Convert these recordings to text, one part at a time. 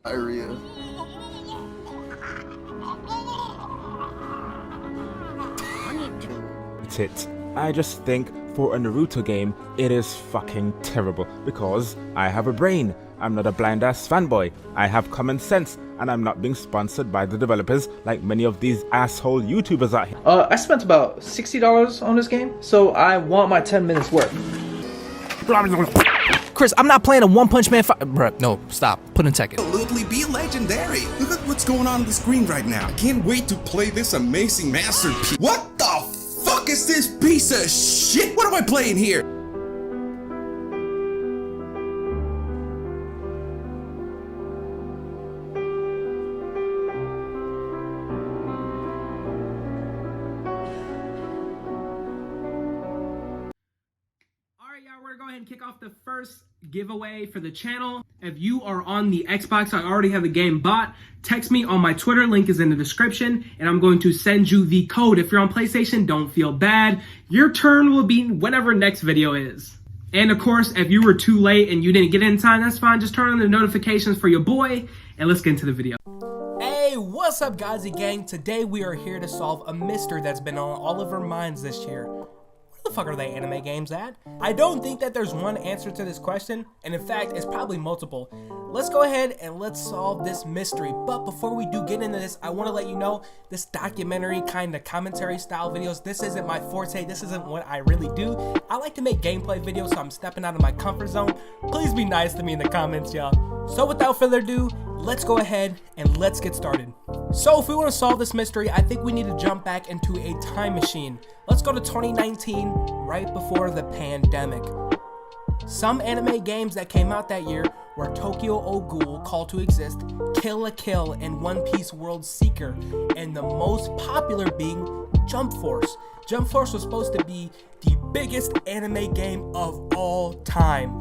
Diarrhea. It. I just think for a Naruto game, it is fucking terrible because I have a brain. I'm not a blind ass fanboy. I have common sense and I'm not being sponsored by the developers like many of these asshole YouTubers out here. I spent about $60 on this game, so I want my 10 minutes worth. Chris, I'm not playing a One Punch Man fight. Bruh, no, stop. Put in Tekken. Absolutely be legendary. Look at what's going on the screen right now. I can't wait to play this amazing masterpiece. What the fuck is this piece of shit? What am I playing here? Alright, y'all, we're gonna go ahead and kick off the first giveaway for the channel. If you are on the Xbox, I already have the game bought. Text me on my Twitter, link is in the description, and I'm going to send you the code. If you're on PlayStation, don't feel bad. Your turn will be whenever next video is. And of course, if you were too late and you didn't get in time, that's fine. Just turn on the notifications for your boy, and let's get into the video. Hey, what's up, guys and gang? Today we are here to solve a mystery that's been on all of our minds this year. Where the fuck are they anime games at? I don't think that there's one answer to this question, and in fact, it's probably multiple. Let's go ahead and let's solve this mystery. But before we do get into this, I want to let you know this documentary kind of commentary style videos, this isn't my forte, this isn't what I really do. I like to make gameplay videos, so I'm stepping out of my comfort zone. Please be nice to me in the comments, y'all. So without further ado, let's go ahead and let's get started. So if we want to solve this mystery, I think we need to jump back into a time machine. Let's go to 2019, right before the pandemic. Some anime games that came out that year were Tokyo Ghoul, Call to Exist, Kill la Kill, and One Piece World Seeker, and the most popular being Jump Force. Jump Force was supposed to be the biggest anime game of all time.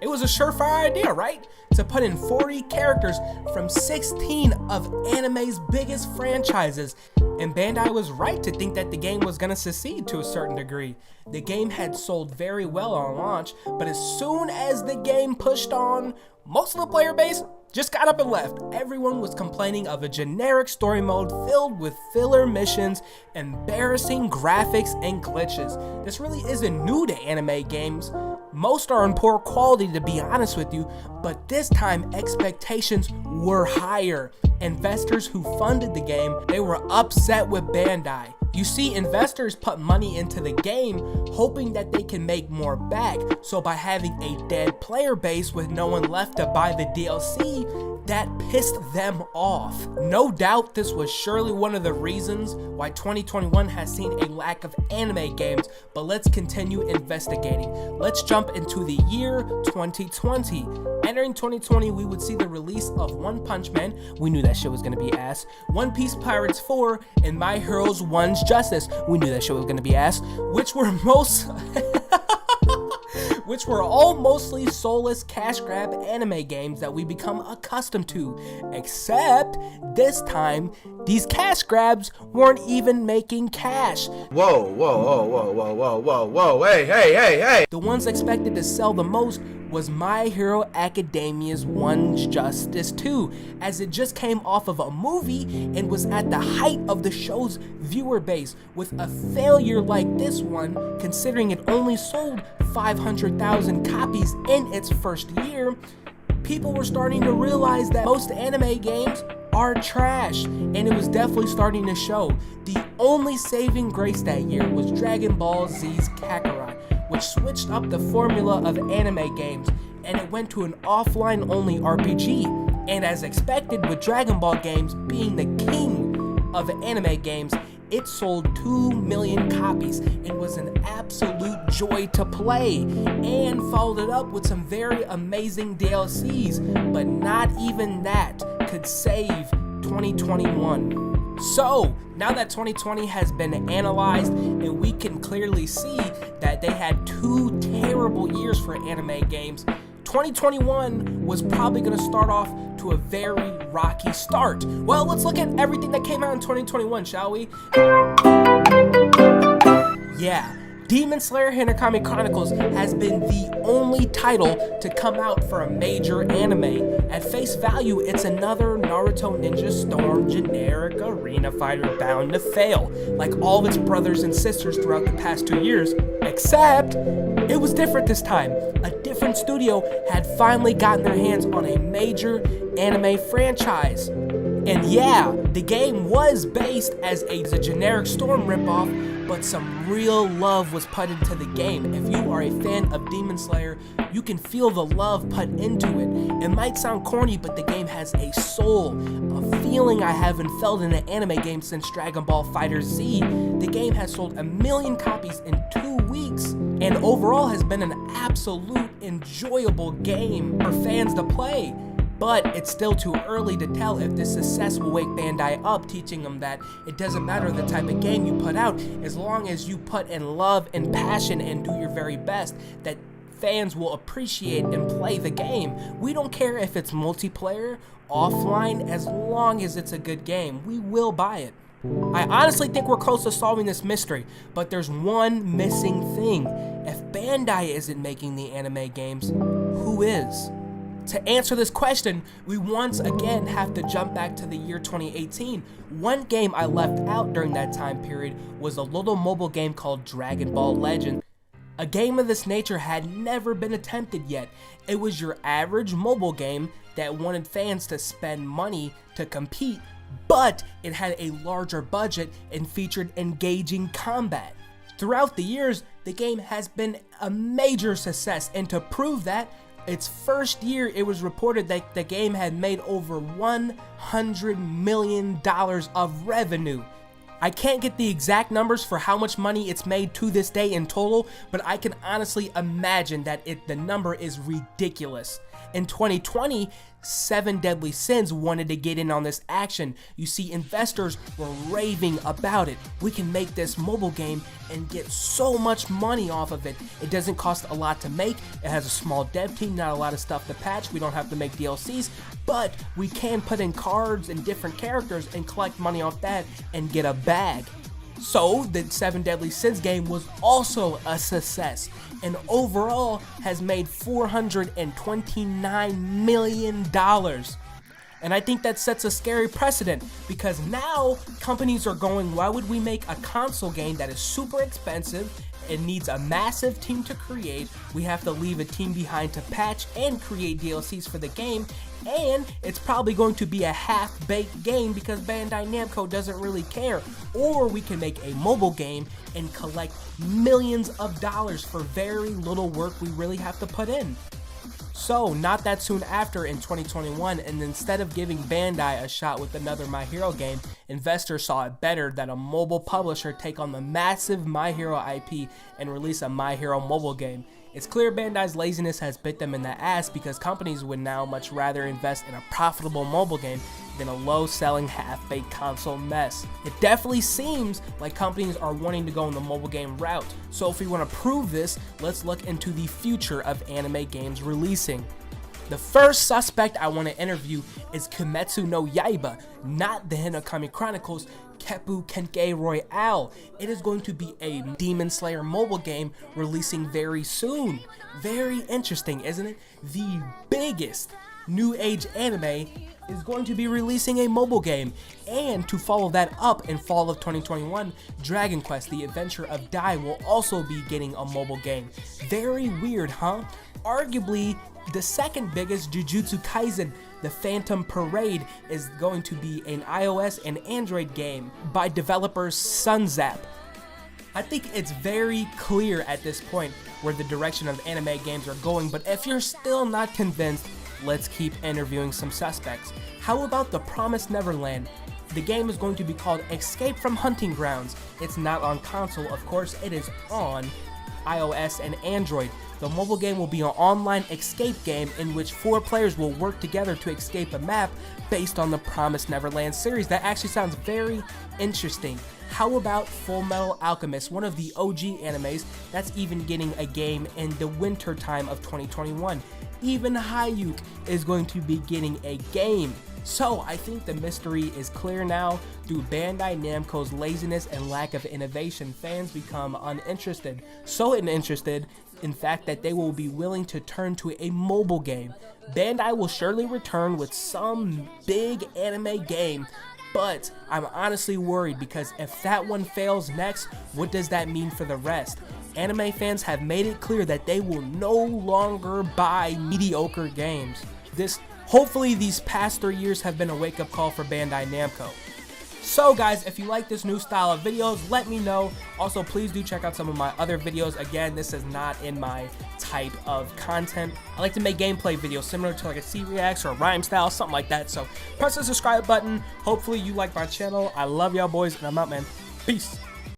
It was a surefire idea, right? To put in 40 characters from 16 of anime's biggest franchises. And Bandai was right to think that the game was gonna succeed to a certain degree. The game had sold very well on launch, but as soon as the game pushed on, most of the player base just got up and left. Everyone was complaining of a generic story mode filled with filler missions, embarrassing graphics, and glitches. This really isn't new to anime games. Most are in poor quality, to be honest with you, but this time expectations were higher. Investors who funded the game, they were upset with Bandai. You see, investors put money into the game hoping that they can make more back, so by having a dead player base with no one left to buy the DLC, that pissed them off. No doubt this was surely one of the reasons why 2021 has seen a lack of anime games, but let's continue investigating. Let's jump into the year 2020. Entering 2020, we would see the release of One Punch Man, we knew that shit was gonna be ass, One Piece Pirates 4, and My Heroes 1's Justice, we knew that shit was gonna be ass, which were all mostly soulless cash grab anime games that we become accustomed to. Except this time, these cash grabs weren't even making cash. Whoa, hey. The ones expected to sell the most was My Hero Academia's One's Justice 2, as it just came off of a movie and was at the height of the show's viewer base. With a failure like this one, considering it only sold 500,000 copies in its first year, people were starting to realize that most anime games are trash, and it was definitely starting to show. The only saving grace that year was Dragon Ball Z's Kakarot, which switched up the formula of anime games, and it went to an offline-only RPG. And as expected, with Dragon Ball games being the king of anime games, it sold 2 million copies and was an absolute joy to play, and followed it up with some very amazing DLCs, but not even that could save 2021. So, now that 2020 has been analyzed and we can clearly see that they had 2 terrible years for anime games, 2021 was probably going to start off to a very rocky start. Well, let's look at everything that came out in 2021, shall we? Yeah, Demon Slayer Hinokami Chronicles has been the only title to come out for a major anime. At face value, it's another Naruto Ninja Storm generic arena fighter bound to fail, like all of its brothers and sisters throughout the past 2 years, except it was different this time. A different studio had finally gotten their hands on a major anime franchise. And yeah, the game was based as a generic Storm ripoff, but some real love was put into the game. If you are a fan of Demon Slayer, you can feel the love put into it. It might sound corny, but the game has a soul, a feeling I haven't felt in an anime game since Dragon Ball FighterZ. The game has sold 1 million copies in 2 weeks, and overall has been an absolute enjoyable game for fans to play. But it's still too early to tell if this success will wake Bandai up, teaching them that it doesn't matter the type of game you put out, as long as you put in love and passion and do your very best, that fans will appreciate and play the game. We don't care if it's multiplayer, offline, as long as it's a good game. We will buy it. I honestly think we're close to solving this mystery, but there's one missing thing. If Bandai isn't making the anime games, who is? To answer this question, we once again have to jump back to the year 2018. One game I left out during that time period was a little mobile game called Dragon Ball Legend. A game of this nature had never been attempted yet. It was your average mobile game that wanted fans to spend money to compete, but it had a larger budget and featured engaging combat. Throughout the years, the game has been a major success, and to prove that, its first year, it was reported that the game had made over $100 million of revenue. I can't get the exact numbers for how much money it's made to this day in total, but I can honestly imagine that the number is ridiculous. In 2020, 7 Deadly Sins wanted to get in on this action. You see, investors were raving about it. We can make this mobile game and get so much money off of it. It doesn't cost a lot to make. It has a small dev team, not a lot of stuff to patch. We don't have to make DLCs, but we can put in cards and different characters and collect money off that and get a bag. So the 7 Deadly Sins game was also a success, and overall has made $429 million. And I think that sets a scary precedent, because now companies are going, why would we make a console game that is super expensive? It needs a massive team to create. We have to leave a team behind to patch and create DLCs for the game, and it's probably going to be a half-baked game because Bandai Namco doesn't really care. Or we can make a mobile game and collect millions of dollars for very little work we really have to put in. So, not that soon after, in 2021, and instead of giving Bandai a shot with another My Hero game, investors saw it better that a mobile publisher take on the massive My Hero IP and release a My Hero mobile game. It's clear Bandai's laziness has bit them in the ass, because companies would now much rather invest in a profitable mobile game than a low-selling, half-baked console mess. It definitely seems like companies are wanting to go in the mobile game route. So if we want to prove this, let's look into the future of anime games releasing. The first suspect I want to interview is Kimetsu no Yaiba, not the Hinokami Chronicles, Keppu Kenkei Royale. It is going to be a Demon Slayer mobile game releasing very soon. Very interesting, isn't it? The biggest new age anime is going to be releasing a mobile game. And to follow that up, in fall of 2021, Dragon Quest: The Adventure of Dai will also be getting a mobile game. Very weird, huh? Arguably, the second biggest, Jujutsu Kaisen: The Phantom Parade, is going to be an iOS and Android game by developers Sunzap. I think it's very clear at this point where the direction of anime games are going, but if you're still not convinced, let's keep interviewing some suspects. How about The Promised Neverland? The game is going to be called Escape from Hunting Grounds. It's not on console, of course, it is on iOS and Android. The mobile game will be an online escape game in which 4 players will work together to escape a map based on the Promised Neverland series. That actually sounds very interesting. How about Full Metal Alchemist, one of the OG animes that's even getting a game in the winter time of 2021. Even Hayuk is going to be getting a game. So I think the mystery is clear now. Through Bandai Namco's laziness and lack of innovation, fans become uninterested. So uninterested, in fact, that they will be willing to turn to a mobile game. Bandai will surely return with some big anime game, but I'm honestly worried because if that one fails next, what does that mean for the rest? Anime fans have made it clear that they will no longer buy mediocre games. Hopefully these past 3 years have been a wake-up call for Bandai Namco. So guys, if you like this new style of videos, let me know. Also, please do check out some of my other videos. Again, this is not in my type of content. I like to make gameplay videos similar to like a C-Reacts or a Rhyme Style, something like that. So press the subscribe button. Hopefully you like my channel. I love y'all boys, and I'm out, man. Peace.